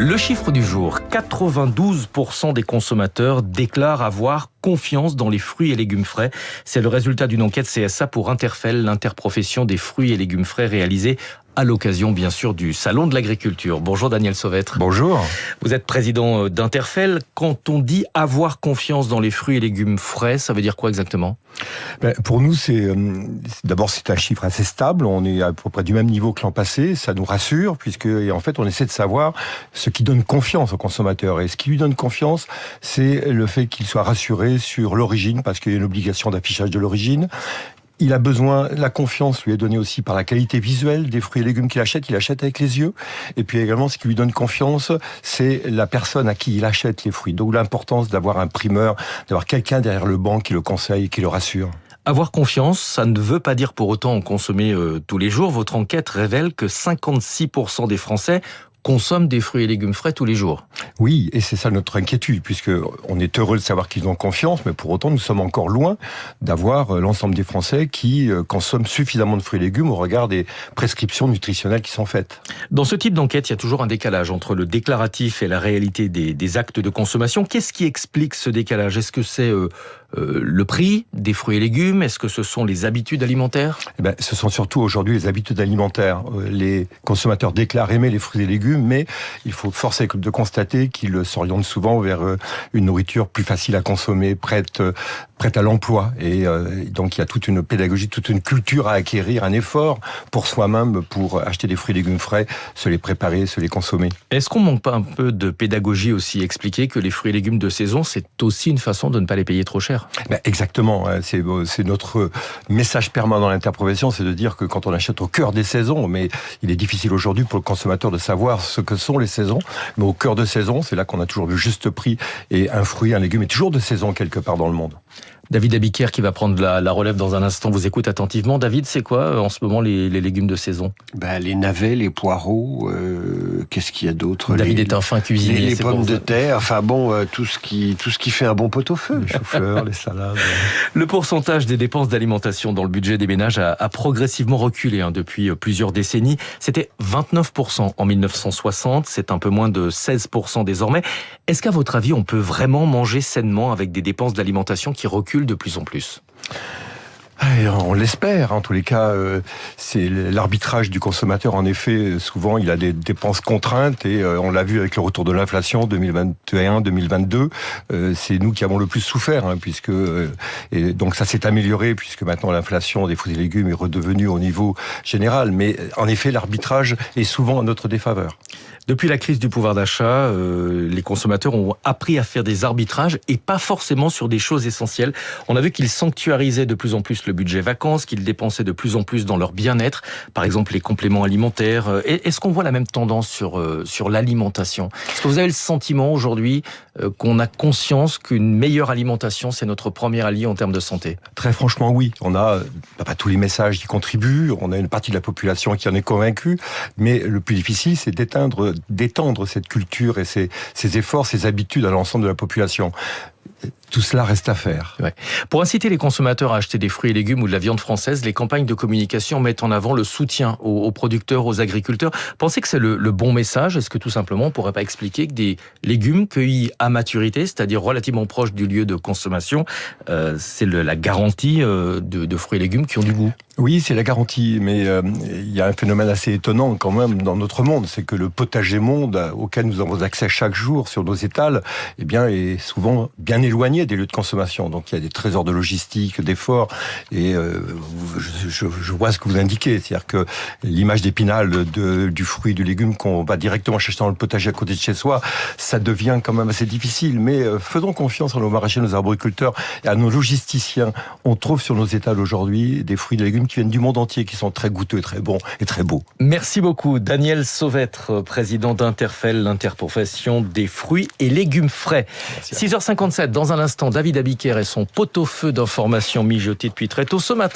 Le chiffre du jour, 92% des consommateurs déclarent avoir confiance dans les fruits et légumes frais. C'est le résultat d'une enquête CSA pour Interfel, l'interprofession des fruits et légumes frais réalisée à l'occasion, bien sûr, du Salon de l'Agriculture. Bonjour Daniel Sauvêtre. Bonjour. Vous êtes président d'Interfel. Quand on dit avoir confiance dans les fruits et légumes frais, ça veut dire quoi exactement ? Pour nous, d'abord c'est un chiffre assez stable. On est à peu près du même niveau que l'an passé. Ça nous rassure puisque, en fait, on essaie de savoir ce qui donne confiance au consommateur. Et ce qui lui donne confiance, c'est le fait qu'il soit rassuré sur l'origine, parce qu'il y a une obligation d'affichage de l'origine. Il a besoin, la confiance lui est donnée aussi par la qualité visuelle des fruits et légumes qu'il achète. Il achète avec les yeux. Et puis également, ce qui lui donne confiance, c'est la personne à qui il achète les fruits. Donc l'importance d'avoir un primeur, d'avoir quelqu'un derrière le banc qui le conseille et qui le rassure. Avoir confiance, ça ne veut pas dire pour autant en consommer tous les jours. Votre enquête révèle que 56% des Français consomment des fruits et légumes frais tous les jours. Oui, et c'est ça notre inquiétude, puisque on est heureux de savoir qu'ils ont confiance, mais pour autant nous sommes encore loin d'avoir l'ensemble des Français qui consomment suffisamment de fruits et légumes au regard des prescriptions nutritionnelles qui sont faites. Dans ce type d'enquête, il y a toujours un décalage entre le déclaratif et la réalité des actes de consommation. Qu'est-ce qui explique ce décalage ? Est-ce que c'est le prix des fruits et légumes ? Est-ce que ce sont les habitudes alimentaires ? Ce sont surtout aujourd'hui les habitudes alimentaires. Les consommateurs déclarent aimer les fruits et légumes, mais il faut forcer de constater qu'ils s'orientent souvent vers une nourriture plus facile à consommer, prête à l'emploi. Et donc il y a toute une pédagogie, toute une culture à acquérir, un effort pour soi-même pour acheter des fruits et légumes frais, se les préparer, se les consommer. Est-ce qu'on manque pas un peu de pédagogie aussi ? Expliquer que les fruits et légumes de saison, c'est aussi une façon de ne pas les payer trop cher. Exactement, c'est notre message permanent dans l'interprofession, c'est de dire que quand on achète au cœur des saisons, mais il est difficile aujourd'hui pour le consommateur de savoir ce que sont les saisons, mais au cœur de saison, c'est là qu'on a toujours le juste prix, et un fruit, un légume est toujours de saison quelque part dans le monde. David Abiker qui va prendre la relève dans un instant, vous écoute attentivement. David, c'est quoi en ce moment les légumes de saison ? Les navets, les poireaux, qu'est-ce qu'il y a d'autre ? David est un fin cuisinier. Les pommes de terre, tout ce qui fait un bon pot-au-feu. Les choux-fleurs, les salades. Le pourcentage des dépenses d'alimentation dans le budget des ménages a progressivement reculé depuis plusieurs décennies. C'était 29% en 1960, c'est un peu moins de 16% désormais. Est-ce qu'à votre avis, on peut vraiment manger sainement avec des dépenses d'alimentation qui reculent de plus en plus ? On l'espère, en tous les cas, c'est l'arbitrage du consommateur. En effet, souvent, il a des dépenses contraintes et on l'a vu avec le retour de l'inflation 2021-2022. C'est nous qui avons le plus souffert, puisque et donc ça s'est amélioré puisque maintenant l'inflation des fruits et légumes est redevenue au niveau général. Mais en effet, l'arbitrage est souvent en notre défaveur. Depuis la crise du pouvoir d'achat, les consommateurs ont appris à faire des arbitrages et pas forcément sur des choses essentielles. On a vu qu'ils sanctuarisaient de plus en plus le budget vacances, qu'ils dépensaient de plus en plus dans leur bien-être, par exemple les compléments alimentaires. Est-ce qu'on voit la même tendance sur l'alimentation ? Est-ce que vous avez le sentiment aujourd'hui qu'on a conscience qu'une meilleure alimentation, c'est notre premier allié en termes de santé ? Très franchement, oui. On a pas tous les messages qui contribuent, on a une partie de la population qui en est convaincue, mais le plus difficile, c'est d'étendre cette culture et ces efforts, ces habitudes à l'ensemble de la population. Tout cela reste à faire. Ouais. Pour inciter les consommateurs à acheter des fruits et légumes ou de la viande française, les campagnes de communication mettent en avant le soutien aux producteurs, aux agriculteurs. Pensez que c'est le bon message ? Est-ce que tout simplement on ne pourrait pas expliquer que des légumes cueillis à maturité, c'est-à-dire relativement proches du lieu de consommation, c'est la garantie de fruits et légumes qui ont du goût ? Oui, c'est la garantie, mais il y a un phénomène assez étonnant quand même dans notre monde, c'est que le potager monde auquel nous avons accès chaque jour sur nos étals, est souvent bien éloigné des lieux de consommation. Donc il y a des trésors de logistique, d'efforts, et je vois ce que vous indiquez, c'est-à-dire que l'image d'Épinal du fruit, du légume qu'on va directement chercher dans le potager à côté de chez soi, ça devient quand même assez difficile, mais faisons confiance à nos maraîchers, nos arboriculteurs et à nos logisticiens. On trouve sur nos étals aujourd'hui des fruits et légumes qui viennent du monde entier, qui sont très goûteux, très bons et très beaux. Merci beaucoup. Daniel Sauvêtre, président d'Interfel, l'interprofession des fruits et légumes frais. 6h57, dans un instant, David Abiker et son pot-au-feu d'informations mijotées depuis très tôt ce matin.